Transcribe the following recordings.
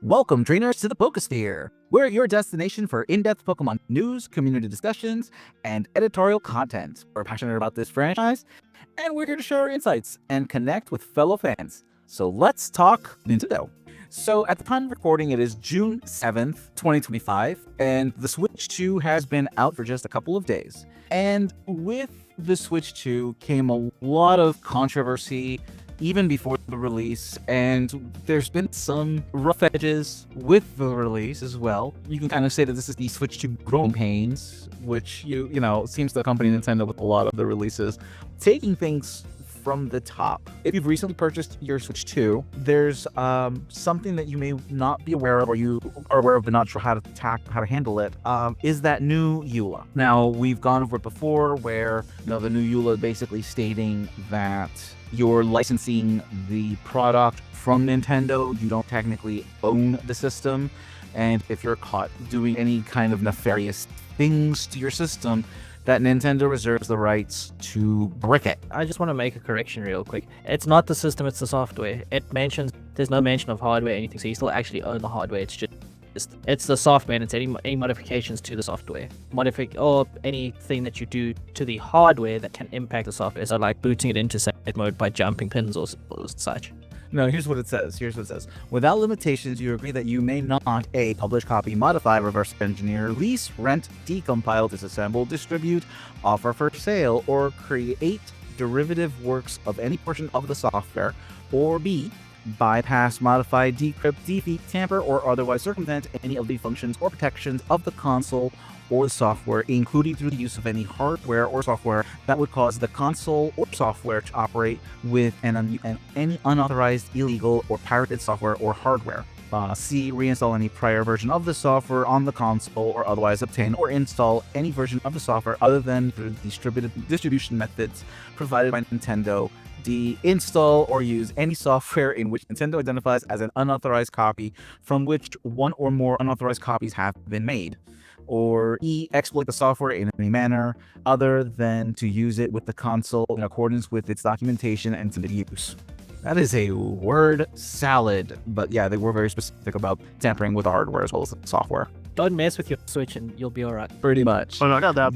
Welcome, trainers, to the PokéSphere. We're your destination for in-depth Pokemon news, community discussions, and editorial content. We're passionate about this franchise, and we're here to share our insights and connect with fellow fans. So let's talk Nintendo. So at the time of recording, it is June 7th, 2025, and the Switch 2 has been out for just a couple of days. And with the Switch 2 came a lot of controversy even before the release, and there's been some rough edges with the release as well. You can kind of say that this is the Switch 2 growing pains, which you know seems to accompany Nintendo with a lot of the releases, taking things from the top. If you've recently purchased your Switch 2, there's something that you may not be aware of, or you are aware of but not sure how to handle it, is that new EULA. Now, we've gone over it before, where the new EULA is basically stating that you're licensing the product from Nintendo. You don't technically own the system, and if you're caught doing any kind of nefarious things to your system, that Nintendo reserves the rights to brick it. I just want to make a correction real quick. It's not the system, it's the software. There's no mention of hardware or anything, so you still actually own the hardware. It's the software, and it's any modifications to the software. Or anything that you do to the hardware that can impact the software. So like booting it into safe mode by jumping pins or such. No, here's what it says. Without limitations, you agree that you may not A. Publish, copy, modify, reverse engineer, lease, rent, decompile, disassemble, distribute, offer for sale, or create derivative works of any portion of the software, or B. bypass, modify, decrypt, defeat, tamper, or otherwise circumvent any of the functions or protections of the console or the software, including through the use of any hardware or software that would cause the console or software to operate with any unauthorized, illegal, or pirated software or hardware. C. Reinstall any prior version of the software on the console, or otherwise obtain or install any version of the software other than through distribution methods provided by Nintendo. D. Install or use any software in which Nintendo identifies as an unauthorized copy from which one or more unauthorized copies have been made. Or E. Exploit the software in any manner other than to use it with the console in accordance with its documentation and intended use. That is a word salad, but yeah, they were very specific about tampering with the hardware as well as the software. Don't mess with your Switch and you'll be alright. Pretty much. Oh, no, I got that.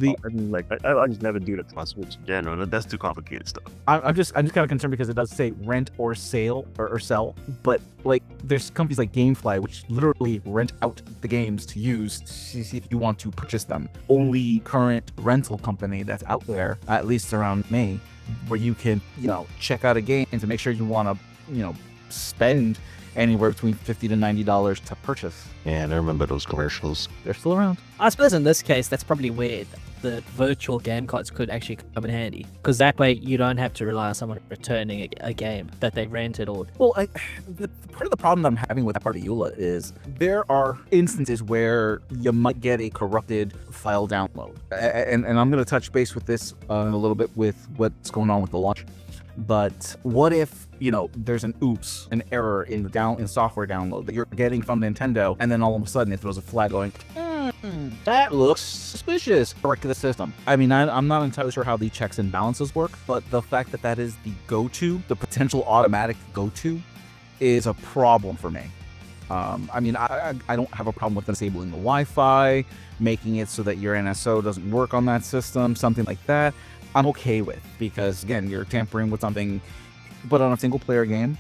I just never do that to my Switch in general. That's too complicated stuff. I'm just kind of concerned because it does say rent or sale or sell, but like there's companies like GameFly which literally rent out the games to use to see if you want to purchase them. Only current rental company that's out there, at least around May, where you can check out a game and to make sure you want to spend anywhere between $50 to $90 to purchase. Yeah, I remember those commercials. They're still around. I suppose in this case, that's probably where the virtual game cards could actually come in handy, because that way you don't have to rely on someone returning a game that they rented or... Well, part of the problem I'm having with that part of EULA is there are instances where you might get a corrupted file download. And I'm going to touch base with this a little bit with what's going on with the launch. But what if, there's an error in the software download that you're getting from Nintendo, and then all of a sudden it throws a flag going, that looks suspicious. Correct to the system. I mean, I'm not entirely sure how the checks and balances work, but the fact that is the the potential automatic go-to, is a problem for me. I mean, I don't have a problem with disabling the Wi-Fi, making it so that your NSO doesn't work on that system, something like that. I'm okay with, because again, you're tampering with something, but on a single player game,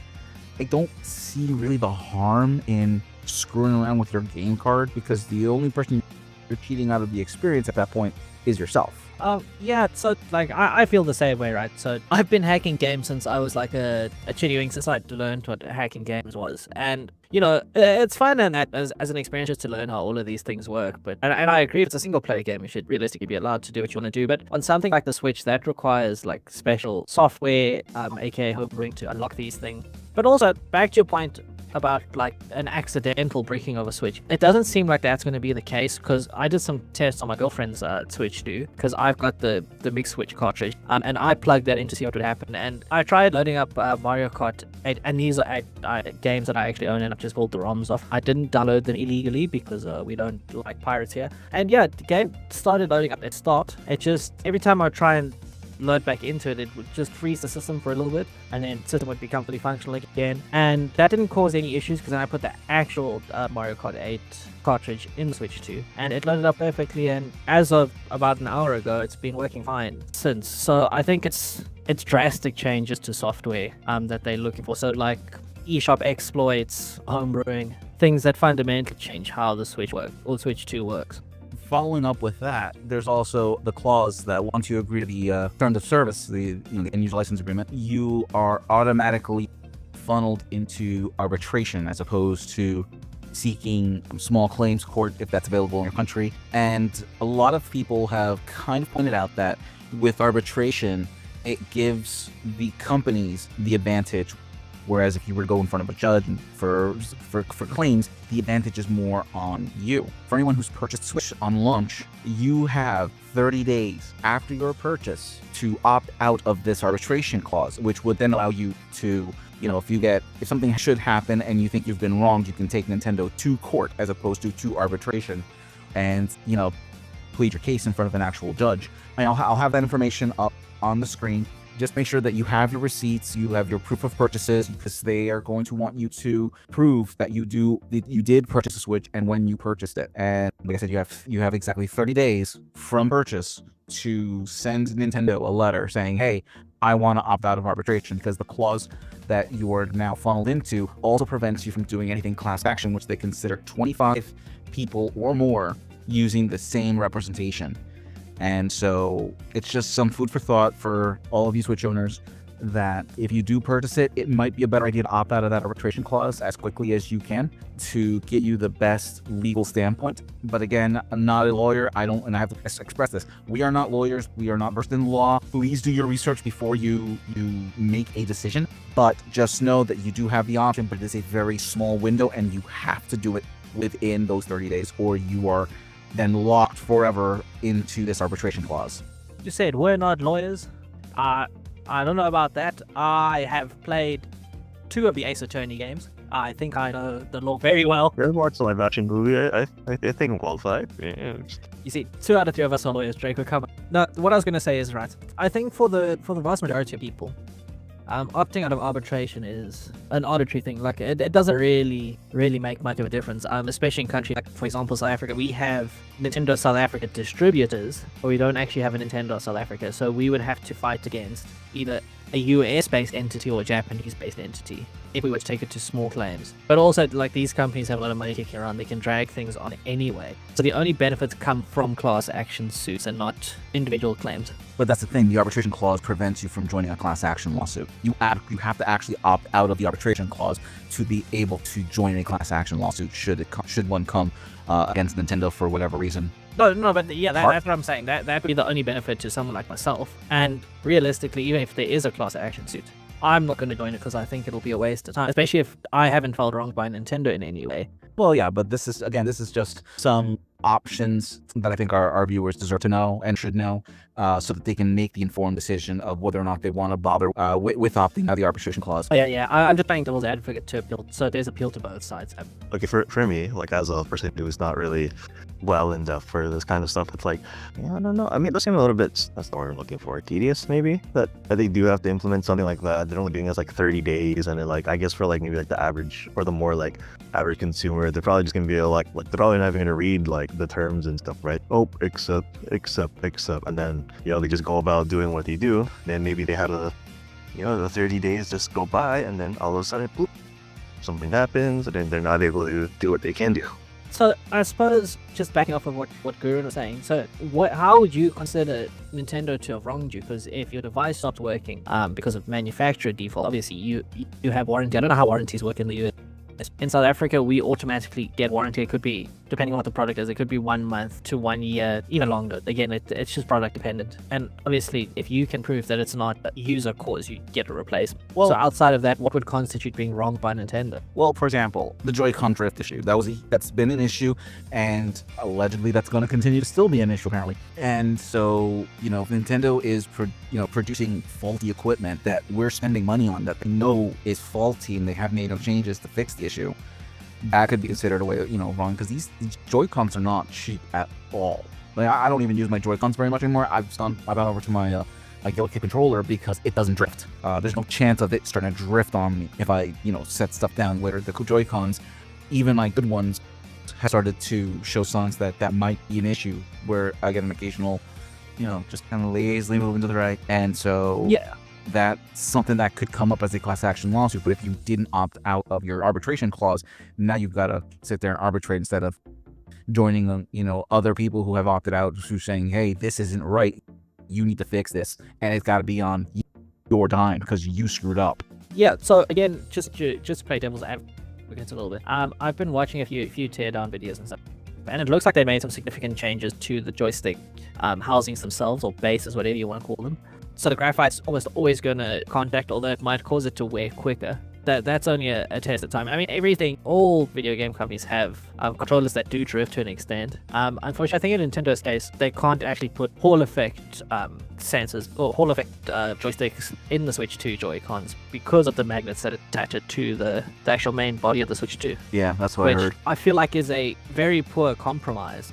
I don't see really the harm in screwing around with your game card, because the only person you're cheating out of the experience at that point is yourself. Yeah, so like I feel the same way, right? So I've been hacking games since I was like a chittywing, since I learned what hacking games was, and it's fun and that as an experience just to learn how all of these things work. But and I agree, if it's a single player game, you should realistically be allowed to do what you want to do. But on something like the Switch, that requires like special software, aka homebrewing, to unlock these things. But also, back to your point about like an accidental breaking of a Switch, it doesn't seem like that's going to be the case, because I did some tests on my girlfriend's Switch too, because I've got the mixed Switch cartridge, and I plugged that in to see what would happen, and I tried loading up Mario Kart 8, and these are games that I actually own, and I've just pulled the ROMs off. I didn't download them illegally because we don't like pirates here, and yeah, the game started loading up. It stopped. It just, every time I try and load back into it, it would just freeze the system for a little bit, and then the system would become fully functional again. And that didn't cause any issues because then I put the actual Mario Kart 8 cartridge in the Switch 2, and it loaded up perfectly. And as of about an hour ago, it's been working fine since. So I think it's drastic changes to software that they're looking for. So like eShop exploits, homebrewing, things that fundamentally change how the Switch works, or Switch 2 works. Following up with that, there's also the clause that once you agree to the terms of service, the end user license agreement, you are automatically funneled into arbitration as opposed to seeking small claims court if that's available in your country. And a lot of people have kind of pointed out that with arbitration, it gives the companies the advantage. Whereas if you were to go in front of a judge for claims, the advantage is more on you. For anyone who's purchased Switch on launch, you have 30 days after your purchase to opt out of this arbitration clause, which would then allow you to, if something should happen and you think you've been wronged, you can take Nintendo to court as opposed to arbitration and, plead your case in front of an actual judge. I'll have that information up on the screen. Just make sure that you have your receipts, you have your proof of purchases, because they are going to want you to prove that you did purchase a Switch and when you purchased it. And like I said, you have exactly 30 days from purchase to send Nintendo a letter saying, hey, I want to opt out of arbitration, because the clause that you are now funneled into also prevents you from doing anything class action, which they consider 25 people or more using the same representation. And so it's just some food for thought for all of you Switch owners that if you do purchase it, it might be a better idea to opt out of that arbitration clause as quickly as you can to get you the best legal standpoint. But again, I'm not a lawyer. I have to express this. We are not lawyers. We are not versed in law. Please do your research before you make a decision. But just know that you do have the option, but it is a very small window and you have to do it within those 30 days or you are then locked forever into this arbitration clause. You said we're not lawyers. I don't know about that. I have played 2 of the Ace Attorney games. I think I know the law very well. There's watched the live action movie. I think I'm qualified. Yeah. You see, 2 out of 3 of us are lawyers, Draco. Come on. No, what I was going to say is right. I think for the vast majority of people, opting out of arbitration is an arbitrary thing. Like it doesn't really make much of a difference. Especially in countries like, for example, South Africa. We have Nintendo South Africa distributors, but we don't actually have a Nintendo South Africa. So we would have to fight against either a US-based entity or a Japanese-based entity if we were to take it to small claims. But also, like, these companies have a lot of money kicking around. They can drag things on anyway. So the only benefits come from class action suits and not individual claims. But that's the thing, the arbitration clause prevents you from joining a class action lawsuit. You have to actually opt out of the arbitration clause to be able to join a class action lawsuit should one come against Nintendo for whatever reason. No, but yeah, that's what I'm saying. That would be the only benefit to someone like myself. And realistically, even if there is a class action suit, I'm not going to join it because I think it'll be a waste of time, especially if I haven't felt wronged by Nintendo in any way. Well, yeah, but this is just some options that I think our viewers deserve to know and should know so that they can make the informed decision of whether or not they want to bother with opting out of the arbitration clause. Oh, yeah, I'm just playing devil's advocate to appeal, so there's appeal to both sides. Okay, for me, like as a person who is not really well in depth for this kind of stuff, it's like, yeah, I don't know. I mean, it does seem a little bit, that's the word I'm looking for, tedious maybe, that they do have to implement something like that. They're only doing this like 30 days, and then like, I guess for like maybe like the average or the more like average consumer, they're probably just gonna be like they're probably not even gonna read like the terms and stuff, right? Oh, accept, and then they just go about doing what they do. Then maybe they have the 30 days just go by, and then all of a sudden, boop, something happens, and then they're not able to do what they can do. So I suppose, just backing off of what Guren was saying, so how would you consider Nintendo to have wronged you? Because if your device stops working because of manufacturer default, obviously you have warranty. I don't know how warranties work in the US. In South Africa, we automatically get warranty. It could be, depending on what the product is, it could be 1 month to 1 year, even longer. Again, it's just product dependent. And obviously, if you can prove that it's not user cause, you get a replacement. Well, so outside of that, what would constitute being wronged by Nintendo? Well, for example, the Joy-Con drift issue. That's been an issue, and allegedly that's going to continue to still be an issue, apparently. And so, if Nintendo is producing faulty equipment that we're spending money on that they know is faulty and they have made no changes to fix the issue, that could be considered a way wrong, because these Joy-Cons are not cheap at all. Like, I don't even use my Joy-Cons very much anymore. I've gone over to my a YOLA controller because it doesn't drift. There's no chance of it starting to drift on me if I, set stuff down. Where the Joy-Cons, even my good ones, have started to show signs that might be an issue, where I get an occasional, just kind of lazily moving to the right. And so Yeah. that's something that could come up as a class action lawsuit. But if you didn't opt out of your arbitration clause, now you've got to sit there and arbitrate instead of joining, other people who have opted out, who's saying, hey, this isn't right. You need to fix this. And it's got to be on your dime because you screwed up. Yeah, so again, just to play devil's advocate a little bit, I've been watching a few teardown videos and stuff, and it looks like they made some significant changes to the joystick housings themselves, or bases, whatever you want to call them. So the graphite's almost always going to contact, although it might cause it to wear quicker. That's only a test of time. I mean, all video game companies have controllers that do drift to an extent. Unfortunately, I think in Nintendo's case, they can't actually put Hall effect sensors or Hall effect joysticks in the Switch 2 Joy-Cons because of the magnets that attach it to the actual main body of the Switch 2. Yeah, that's what I heard. Which I feel like is a very poor compromise.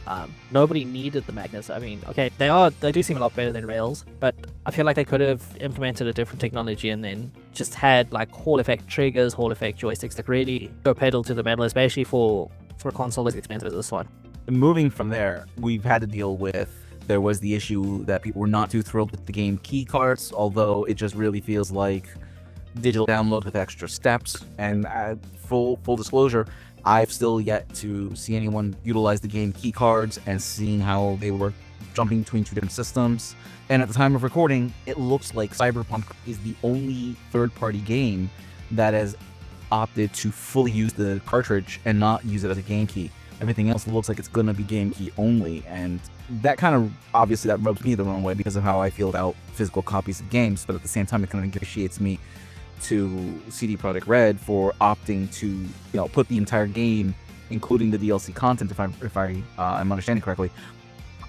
Nobody needed the magnets. I mean, okay, they do seem a lot better than Rails, but I feel like they could have implemented a different technology and then just had like Hall effect triggers, Hall effect joysticks that really go pedal to the metal, especially for a console as expensive as this one. Moving from there, we've had to deal with, there was the issue that people were not too thrilled with the game key cards, although it just really feels like digital download with extra steps. And full disclosure, I've still yet to see anyone utilize the game key cards and seeing how they were jumping between two different systems. And at the time of recording, it looks like Cyberpunk is the only third-party game that has opted to fully use the cartridge and not use it as a game key. Everything else looks like it's gonna be game key only, and that kind of, obviously that rubs me the wrong way because of how I feel about physical copies of games, but at the same time it kind of ingratiates me to CD Projekt Red for opting to, put the entire game, including the DLC content, if I am understanding correctly,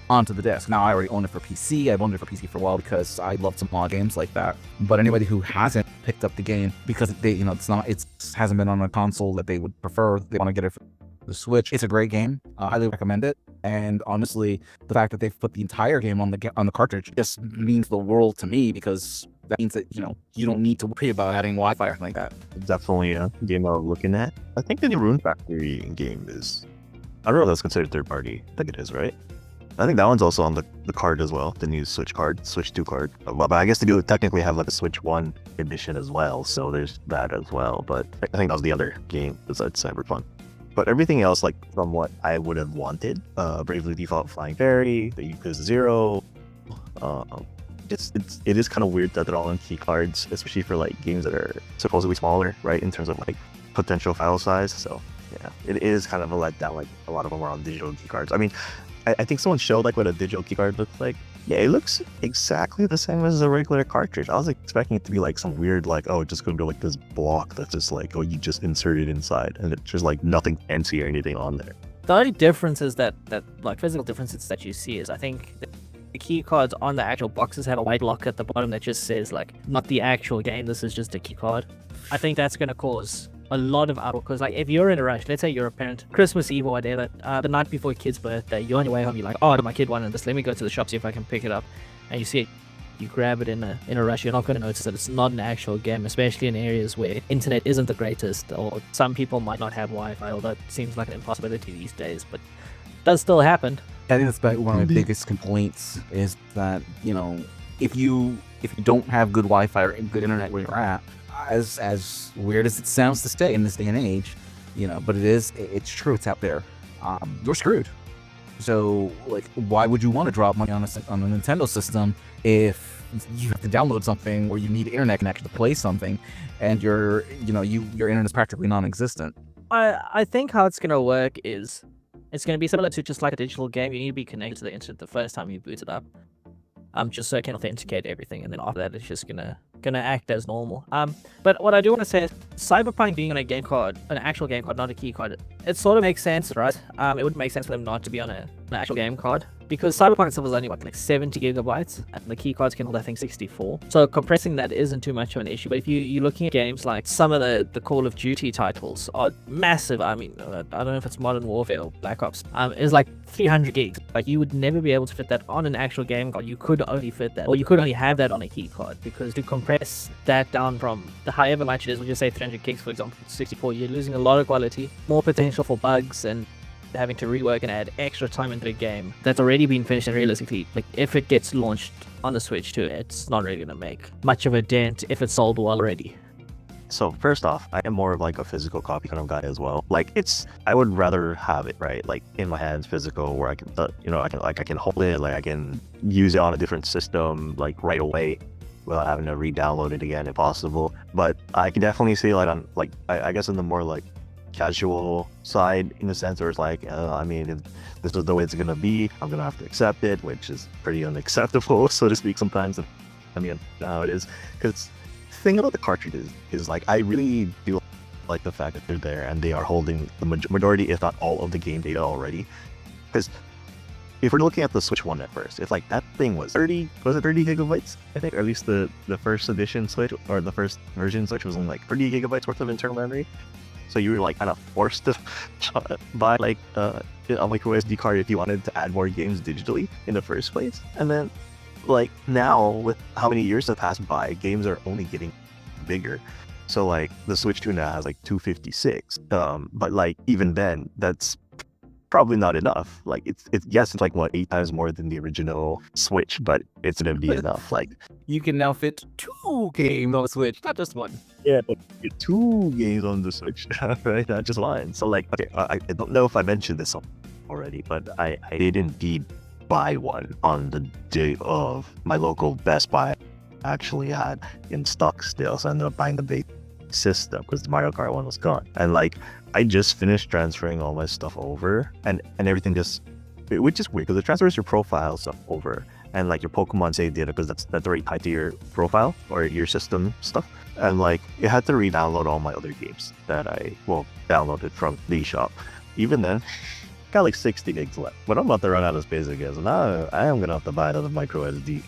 onto the disc. Now, I already own it for PC. I've owned it for PC for a while because I love some mod games like that. But anybody who hasn't picked up the game because it hasn't been on a console that they would prefer, they want to get it for the Switch. It's a great game. I highly recommend it. And honestly, the fact that they've put the entire game on the cartridge just means the world to me, because that means that you don't need to worry about adding Wi-Fi or anything like that. Definitely a game I was looking at. I think the new Rune Factory game is, I don't know if that's considered third party. I think it is, right? I think that one's also on the card as well, the new Switch 2 card. But I guess they do technically have like a Switch 1 edition as well, so there's that as well. But I think that was the other game besides Cyberpunk. But everything else, like from what I would have wanted, Bravely Default Flying Fairy, the Yakuza 0, it is kind of weird that they're all on key cards, especially for like games that are supposedly smaller, right, in terms of like potential file size. So yeah, it is kind of a letdown. Like a lot of them are on digital key cards. I mean, I think someone showed like what a digital keycard looks like. Yeah, it looks exactly the same as a regular cartridge. I was expecting it to be like some weird, like, oh, it's just gonna be like this block that's just like, oh, you just insert it inside, and it's just like nothing fancy or anything on there. The only difference is that like physical differences that you see is, I think the key cards on the actual boxes have a white block at the bottom that just says like, not the actual game, this is just a key card. I think that's gonna cause a lot of outrage, because like if you're in a rush, let's say you're a parent, Christmas Eve or whatever, the night before your kid's birthday, you're on your way home, you're like, oh, my kid wanted this, let me go to the shop, see if I can pick it up, and you see it, you grab it in a rush, you're not going to notice that it's not an actual game, especially in areas where internet isn't the greatest, or some people might not have Wi-Fi, although it seems like an impossibility these days, but it does still happen. I think that's one of my biggest complaints is that, if you don't have good Wi-Fi or good internet where you're at, as weird as it sounds to say in this day and age, but it's true, it's out there, you're screwed. So like, why would you want to drop money on a Nintendo system if you have to download something or you need internet connection to play something and your internet is practically non-existent? I think how it's going to work is it's going to be similar to just like a digital game. You need to be connected to the internet the first time you boot it up, just so it can authenticate everything, and then after that it's just gonna act as normal. But what I do want to say is, Cyberpunk being on a game card, an actual game card, not a key card, it sort of makes sense, right? It wouldn't make sense for them not to be on an actual game card, because Cyberpunk itself was only like 70 gigabytes, and the key cards can hold I think 64. So compressing that isn't too much of an issue. But if you're looking at games like some of the Call of Duty titles are massive. I mean, I don't know if it's Modern Warfare or Black Ops. It's like 300 gigs. Like you would never be able to fit that on an actual game card. You could only fit that, or you could only have that on a key card, because to compress that down from the however much it is, we'll just say 300 gigs for example, 64, you're losing a lot of quality, more potential for bugs, and having to rework and add extra time into the game that's already been finished. And realistically, like if it gets launched on the Switch too, it's not really gonna make much of a dent if it's sold well already. So first off, I am more of like a physical copy kind of guy as well. Like I would rather have it, right, like in my hands, physical, where I can, I can hold it, like I can use it on a different system, like right away, without having to re-download it again if possible. But I can definitely see like on like I guess in the more like casual side, in the sense where it's like, I mean, if this is the way it's gonna be, I'm gonna have to accept it, which is pretty unacceptable, so to speak. Sometimes, I mean, how it is, because thing about the cartridges is like I really do like the fact that they're there and they are holding the majority, if not all, of the game data already. Because if we're looking at the Switch One at first, it's like that thing was 30 gigabytes, I think, or at least the first edition Switch, or the first version Switch, was only like 30 gigabytes worth of internal memory. So you were like kind of forced to buy like a micro SD card if you wanted to add more games digitally in the first place. And then like now, with how many years have passed by, games are only getting bigger. So like the Switch 2 now has like 256, but like even then, that's probably not enough. Like it's yes, it's like what, 8 times more than the original Switch, but it's gonna be enough. Like You can now fit 2 games on the Switch, not just one. yeah, but 2 games on the Switch, right? Not just one. So like, okay, I don't know if I mentioned this already, but I did indeed buy one on the day of my local Best Buy actually had in stock still, so I ended up buying the base system because the Mario Kart one was gone. And like I just finished transferring all my stuff over, and everything just, which is weird because it transfers your profile stuff over and like your Pokemon save data, because that's already tied to your profile or your system stuff. And like it had to re-download all my other games that I downloaded from the shop. Even then, got like 60 gigs left, but I'm about to run out of space again. So now I am gonna have to buy another micro SD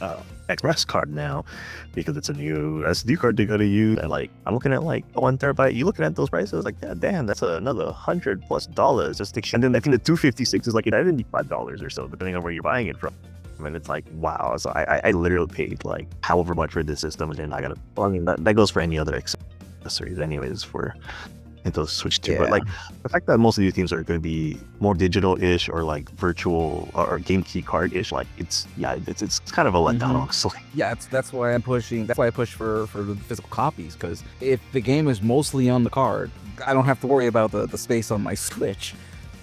express card now, because it's a new SD card they gotta use. And like I'm looking at like 1 terabyte. You looking at those prices, like, yeah, damn, that's another $100+ just to, and then I think the 256 is like $95 or so, depending on where you're buying it from. And it's like, wow. So I literally paid like however much for this system, and then I gotta, well, I mean that goes for any other accessories anyways for Nintendo Switch 2. But like the fact that most of these games are going to be more digital-ish or like virtual or game key card-ish, like it's kind of a letdown, honestly. Yeah, that's why I'm pushing. That's why I push for the physical copies, because if the game is mostly on the card, I don't have to worry about the space on my Switch.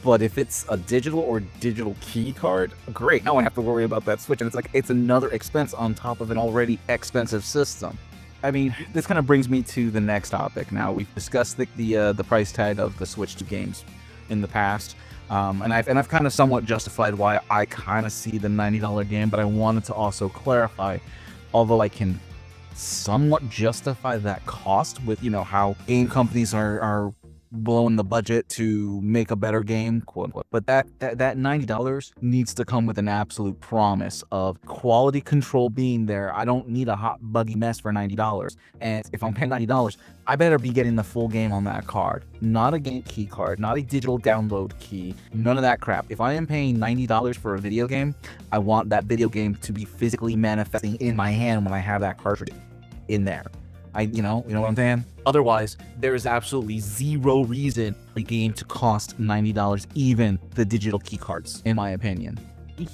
But if it's a digital or digital key card, great. Now I have to worry about that Switch, and it's like it's another expense on top of an already expensive system. I mean, this kind of brings me to the next topic. Now, we've discussed the price tag of the Switch 2 games in the past, and I've kind of somewhat justified why I kind of see the $90 game, but I wanted to also clarify, although I can somewhat justify that cost with, how game companies are blowing the budget to make a better game, quote unquote. But that $90 needs to come with an absolute promise of quality control being there. I don't need a hot buggy mess for $90. And if I'm paying $90, I better be getting the full game on that card. Not a game key card, not a digital download key, none of that crap. If I am paying $90 for a video game, I want that video game to be physically manifesting in my hand when I have that cartridge in there. You know what I'm saying? Otherwise, there is absolutely zero reason for a game to cost $90, even the digital key cards, in my opinion.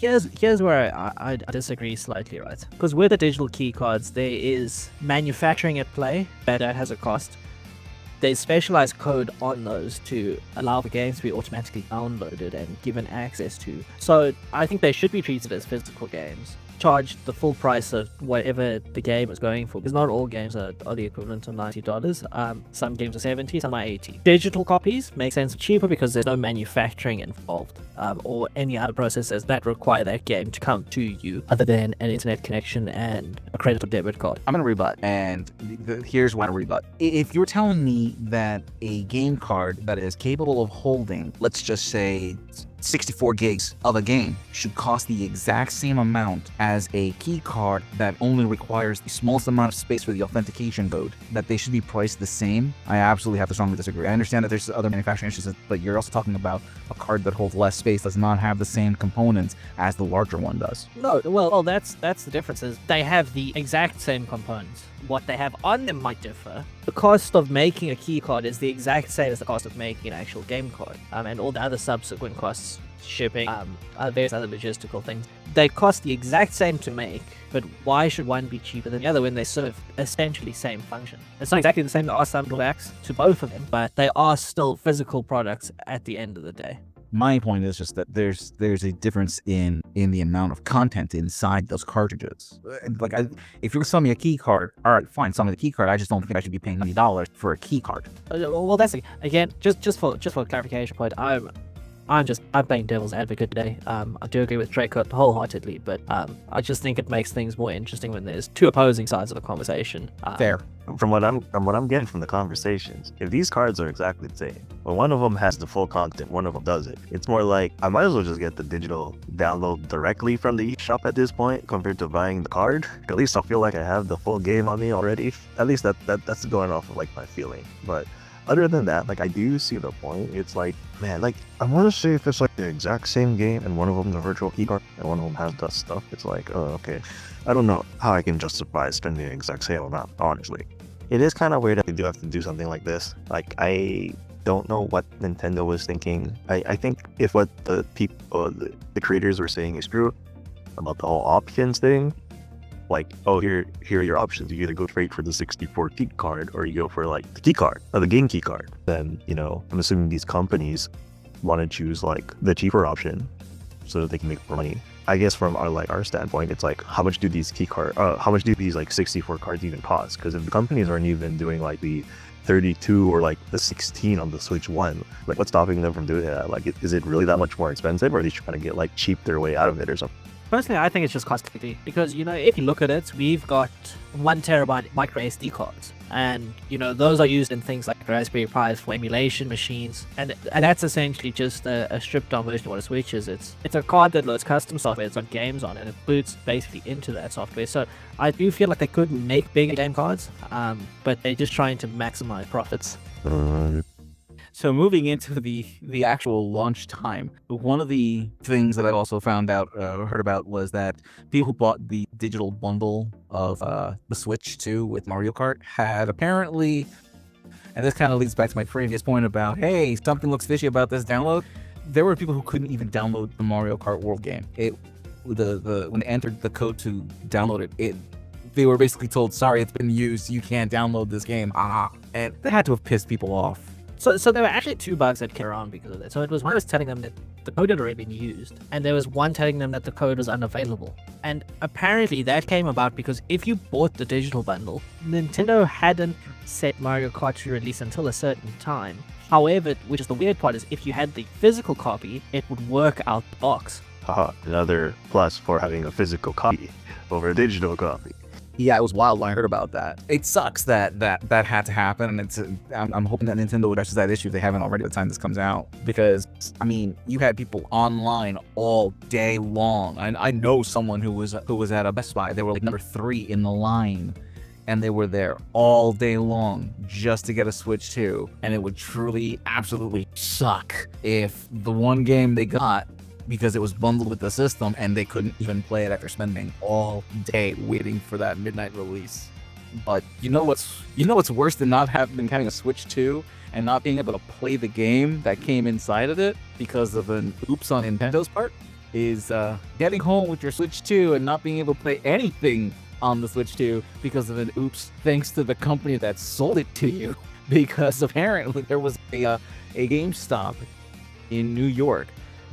Here's where I disagree slightly, right? Because with the digital key cards, there is manufacturing at play that has a cost. There's specialized code on those to allow the games to be automatically downloaded and given access to. So I think they should be treated as physical games. Charge the full price of whatever the game is going for, because not all games are the equivalent of $90. Some games are $70, some are $80. Digital copies make sense cheaper because there's no manufacturing involved, or any other processes that require that game to come to you other than an internet connection and a credit or debit card. I'm gonna rebut, and here's why I rebut. If you're telling me that a game card that is capable of holding, let's just say 64 gigs of a game should cost the exact same amount as a key card that only requires the smallest amount of space for the authentication code, that they should be priced the same, I absolutely have to strongly disagree. I understand that there's other manufacturing issues, but you're also talking about a card that holds less space, does not have the same components as the larger one does. No, well, that's the difference is they have the exact same components. What they have on them might differ. The cost of making a key card is the exact same as the cost of making an actual game card, and all the other subsequent costs, shipping, various other logistical things. They cost the exact same to make, but why should one be cheaper than the other when they serve essentially same function? It's not exactly the same. There are some drawbacks to both of them, but they are still physical products at the end of the day. My point is just that there's a difference in the amount of content inside those cartridges. Like, if you're selling me a key card, all right, fine, sell me the key card. I just don't think I should be paying $90 for a key card. Well, that's again just for a clarification point. I'm playing devil's advocate today. I do agree with Draco wholeheartedly, but I just think it makes things more interesting when there's two opposing sides of a conversation. Fair. From what I'm getting from the conversations, if these cards are exactly the same, but one of them has the full content, one of them doesn't, it's more like I might as well just get the digital download directly from the eShop at this point compared to buying the card. At least I feel like I have the full game on me already. At least that's going off of like my feeling. But other than that, like, I do see the point. It's like, man, like, I want to say if it's like the exact same game and one of them is a virtual keycard and one of them has that stuff, it's like, oh, okay. I don't know how I can justify spending the exact same amount, honestly. It is kind of weird that they do have to do something like this. Like, I don't know what Nintendo was thinking. I think if what the people, the creators were saying is true about the whole options thing, like, oh, here are your options. You either go straight for the 64 key card or you go for like the key card or the game key card. Then, you know, I'm assuming these companies want to choose like the cheaper option so that they can make more money. I guess from our standpoint, it's like, how much do these like 64 cards even cost? Because if the companies aren't even doing like the 32 or like the 16 on the Switch 1, like, what's stopping them from doing that? Like, is it really that much more expensive, or are they trying to get like cheap their way out of it or something? Personally, I think it's just cost effective because, you know, if you look at it, we've got 1 terabyte micro SD cards, and, you know, those are used in things like Raspberry Pis for emulation machines, and that's essentially just a stripped down version of what a Switch is. It's a card that loads custom software, it's got games on it, and it boots basically into that software. So I do feel like they could make bigger game cards, but they're just trying to maximize profits. So moving into the actual launch time, one of the things that I also found out, heard about, was that people who bought the digital bundle of the Switch 2 with Mario Kart had apparently, and this kind of leads back to my previous point about, hey, something looks fishy about this download. There were people who couldn't even download the Mario Kart World game. When they entered the code to download it, they were basically told, sorry, it's been used, you can't download this game. And that had to have pissed people off. So there were actually 2 bugs that came around because of that. So it was one was telling them that the code had already been used, and there was one telling them that the code was unavailable. And apparently that came about because if you bought the digital bundle, Nintendo hadn't set Mario Kart to release until a certain time. However, which is the weird part, is if you had the physical copy, it would work out the box. Haha, another plus for having a physical copy over a digital copy. Yeah, it was wild when I heard about that. It sucks that had to happen, and I'm hoping that Nintendo addresses that issue if they haven't already by the time this comes out. Because, I mean, you had people online all day long. I know someone who was at a Best Buy. They were like number 3 in the line, and they were there all day long just to get a Switch 2. And it would truly, absolutely suck if the one game they got, because it was bundled with the system, and they couldn't even play it after spending all day waiting for that midnight release. But you know what's worse than having a Switch 2 and not being able to play the game that came inside of it because of an oops on Nintendo's part? Is getting home with your Switch 2 and not being able to play anything on the Switch 2 because of an oops thanks to the company that sold it to you. Because apparently there was a GameStop in New York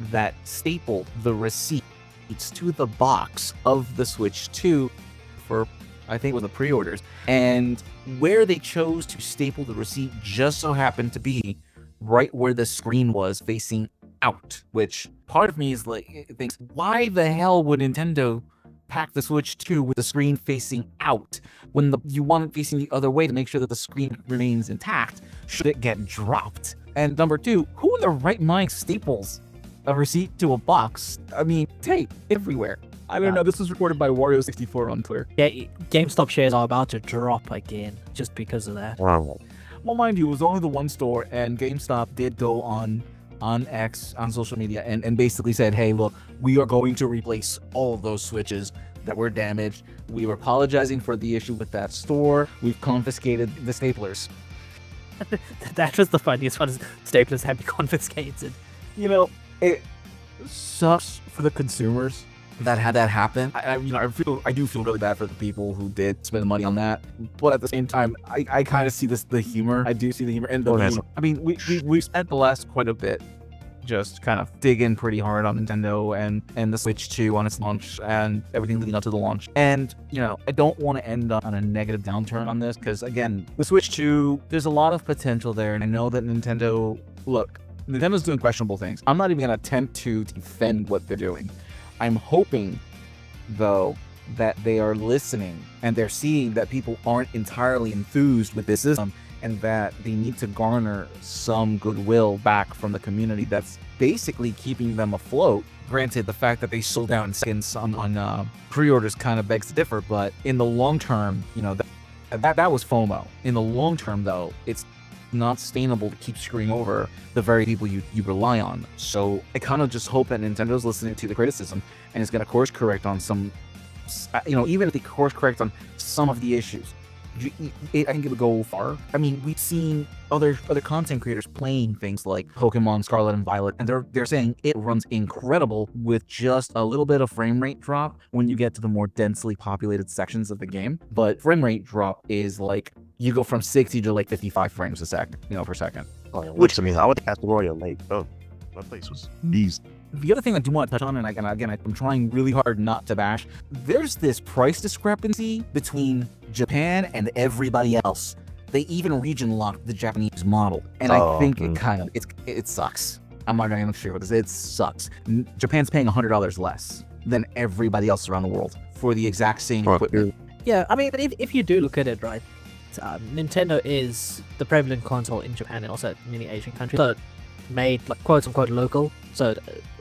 that stapled the receipts to the box of the Switch 2 for, I think it was the pre-orders, and where they chose to staple the receipt just so happened to be right where the screen was facing out, which part of me is like, thinks, why the hell would Nintendo pack the Switch 2 with the screen facing out when you want it facing the other way to make sure that the screen remains intact should it get dropped? And number 2, who in their right mind staples a receipt to a box. I mean, tape everywhere. I don't know. This was recorded by Wario64 on Twitter. Yeah, GameStop shares are about to drop again just because of that. Wow. Well, mind you, it was only the one store, and GameStop did go on X, on social media, and basically said, hey, look, we are going to replace all of those switches that were damaged. We were apologizing for the issue with that store. We've confiscated the staplers. That was the funniest one, is staplers have been confiscated. You know, it sucks for the consumers that had that happen. I do feel really bad for the people who did spend the money on that, but at the same time, I kind of see the humor. I do see the humor and the humor. I mean, we spent the last quite a bit just kind of digging pretty hard on Nintendo and the Switch 2 on its launch and everything leading up to the launch. And I don't want to end up on a negative downturn on this, because again, the Switch 2, there's a lot of potential there, and I know that Nintendo's doing questionable things. I'm not even gonna attempt to defend what they're doing. I'm hoping, though, that they are listening and they're seeing that people aren't entirely enthused with this system, and that they need to garner some goodwill back from the community that's basically keeping them afloat. Granted, the fact that they sold out in seconds on pre-orders kind of begs to differ, but in the long term, that was FOMO. In the long term, though, it's not sustainable to keep screwing over the very people you rely on. So I kind of just hope that Nintendo's listening to the criticism and is going to course correct on some, even if they course correct on some of the issues. I think it would go far. I mean, we've seen other content creators playing things like Pokemon Scarlet and Violet, and they're saying it runs incredible with just a little bit of frame rate drop when you get to the more densely populated sections of the game. But frame rate drop is like you go from 60 to like 55 frames a second, per second. Which, I mean, I would have Royal Lake. Oh, that place was beast. The other thing I do want to touch on, and again, I'm trying really hard not to bash, there's this price discrepancy between Japan and everybody else. They even region locked the Japanese model, and I think it sucks. I'm not going to share with this. It sucks. Japan's paying $100 less than everybody else around the world for the exact same equipment. Yeah, I mean, but if you do look at it, right, Nintendo is the prevalent console in Japan and also many Asian countries. So made like quote unquote local. So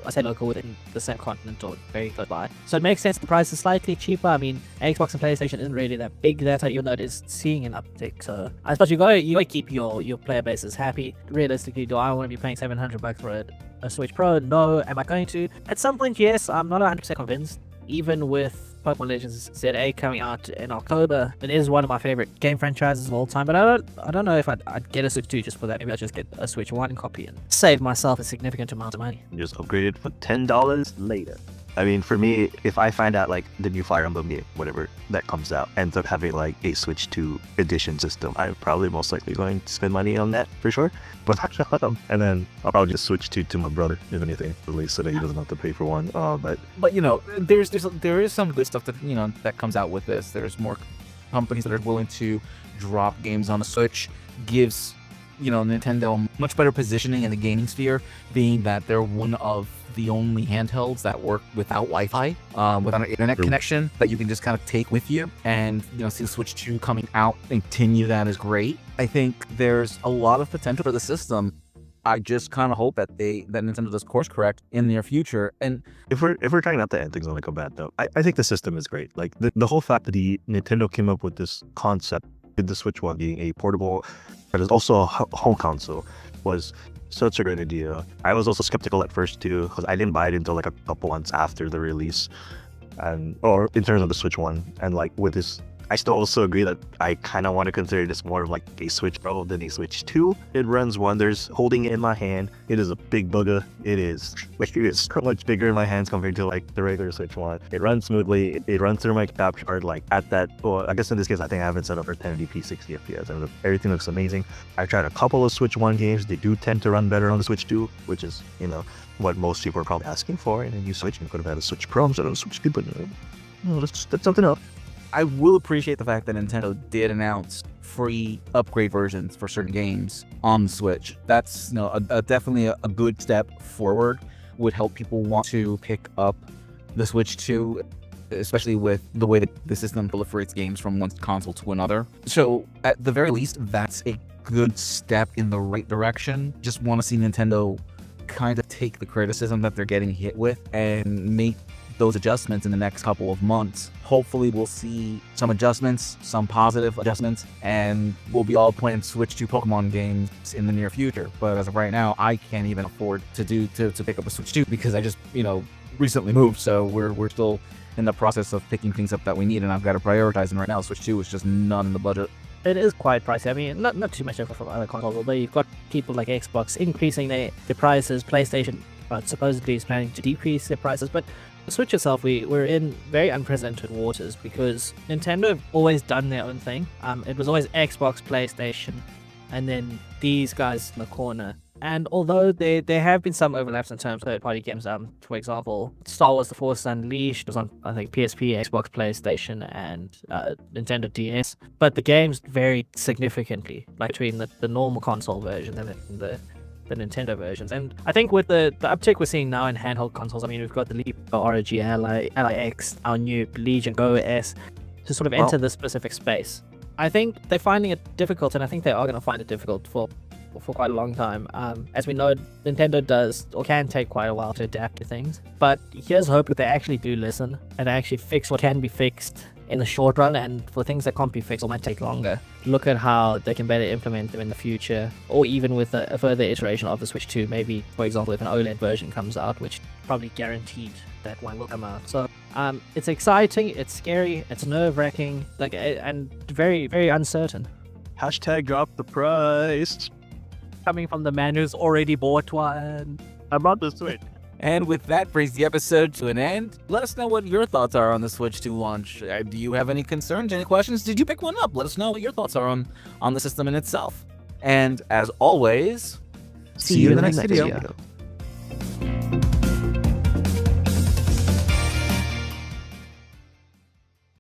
I say local within the same continent or very close by. So it makes sense the price is slightly cheaper. I mean, Xbox and PlayStation isn't really that big data, even though it is seeing an uptick. So I suppose you gotta keep your player bases happy. Realistically, do I want to be paying $700 for a Switch Pro? No. Am I going to? At some point, yes. I'm not 100% convinced. Even with Pokemon Legends ZA coming out in October, it is one of my favorite game franchises of all time. But I don't know if I'd get a Switch 2 just for that. Maybe I'll just get a Switch 1 copy and save myself a significant amount of money. Just upgrade it for $10 later. I mean, for me, if I find out like the new Fire Emblem game, whatever that comes out, ends up having like a Switch 2 edition system, I'm probably most likely going to spend money on that for sure. But and then I'll probably just switch to my brother, if anything, at least so that he doesn't have to pay for one. But there is some good stuff that that comes out with this. There's more companies that are willing to drop games on the Switch. Gives Nintendo much better positioning in the gaming sphere, being that they're one of the only handhelds that work without Wi-Fi, without an internet connection that you can just kind of take with you. And see the Switch 2 coming out and continue that is great. I think there's a lot of potential for the system. I just kind of hope that Nintendo does course correct in the near future. And if we're trying not to end things on like a bad note, I think the system is great. Like the whole fact that Nintendo came up with this concept with the Switch 1 being a portable that is also a home console was such a great idea. I was also skeptical at first too, because I didn't buy it until like a couple months after the release, or in terms of the Switch 1. And like with this, I still also agree that I kind of want to consider this more of like a Switch Pro than a Switch 2. It runs wonders. Holding it in my hand, it is a big bugger. It is so much bigger in my hands compared to like the regular Switch 1. It runs smoothly. It runs through my capture card like at that. Well, I guess in this case, I think I have it set up for 1080p 60 FPS. And everything looks amazing. I tried a couple of Switch 1 games. They do tend to run better on the Switch 2, which is what most people are probably asking for in a new Switch. You could have had a Switch Pro instead of a Switch 2, but that's something else. I will appreciate the fact that Nintendo did announce free upgrade versions for certain games on the Switch. That's definitely a good step forward. Would help people want to pick up the Switch 2, especially with the way that the system proliferates games from one console to another. So at the very least, that's a good step in the right direction. Just want to see Nintendo kind of take the criticism that they're getting hit with and make those adjustments in the next couple of months. Hopefully we'll see some adjustments, some positive adjustments, and we'll be all playing Switch 2 Pokemon games in the near future. But as of right now, I can't even afford to pick up a Switch 2 because I just, recently moved. So we're still in the process of picking things up that we need, and I've got to prioritize them right now. Switch 2 is just not in the budget. It is quite pricey. I mean, not too much different from other consoles, although you've got people like Xbox increasing their prices. PlayStation supposedly is planning to decrease their prices, but the Switch itself, we're in very unprecedented waters because Nintendo have always done their own thing. It was always Xbox, PlayStation, and then these guys in the corner. And although there have been some overlaps in terms of third-party games, for example, Star Wars: The Force Unleashed was on, I think, PSP, Xbox, PlayStation, and Nintendo DS. But the games vary significantly, like between the normal console version and the Nintendo versions. And I think with the uptick we're seeing now in handheld consoles, I mean, we've got the Leap, ROG Ally X, our new Legion Go S, to sort of enter this specific space. I think they're finding it difficult, and I think they are going to find it difficult for quite a long time. As we know, Nintendo does or can take quite a while to adapt to things, but here's hope that they actually do listen and actually fix what can be fixed in the short run, and for things that can't be fixed or might take longer, look at how they can better implement them in the future, or even with a further iteration of the Switch 2, maybe, for example, if an OLED version comes out, which probably guaranteed that one will come out. So it's exciting, it's scary, it's nerve-wracking, and very, very uncertain. Hashtag drop the price. Coming from the man who's already bought one. I bought the Switch. And with that brings the episode to an end. Let us know what your thoughts are on the Switch 2 launch. Do you have any concerns, any questions? Did you pick one up? Let us know what your thoughts are on the system in itself. And as always, See you in the next video.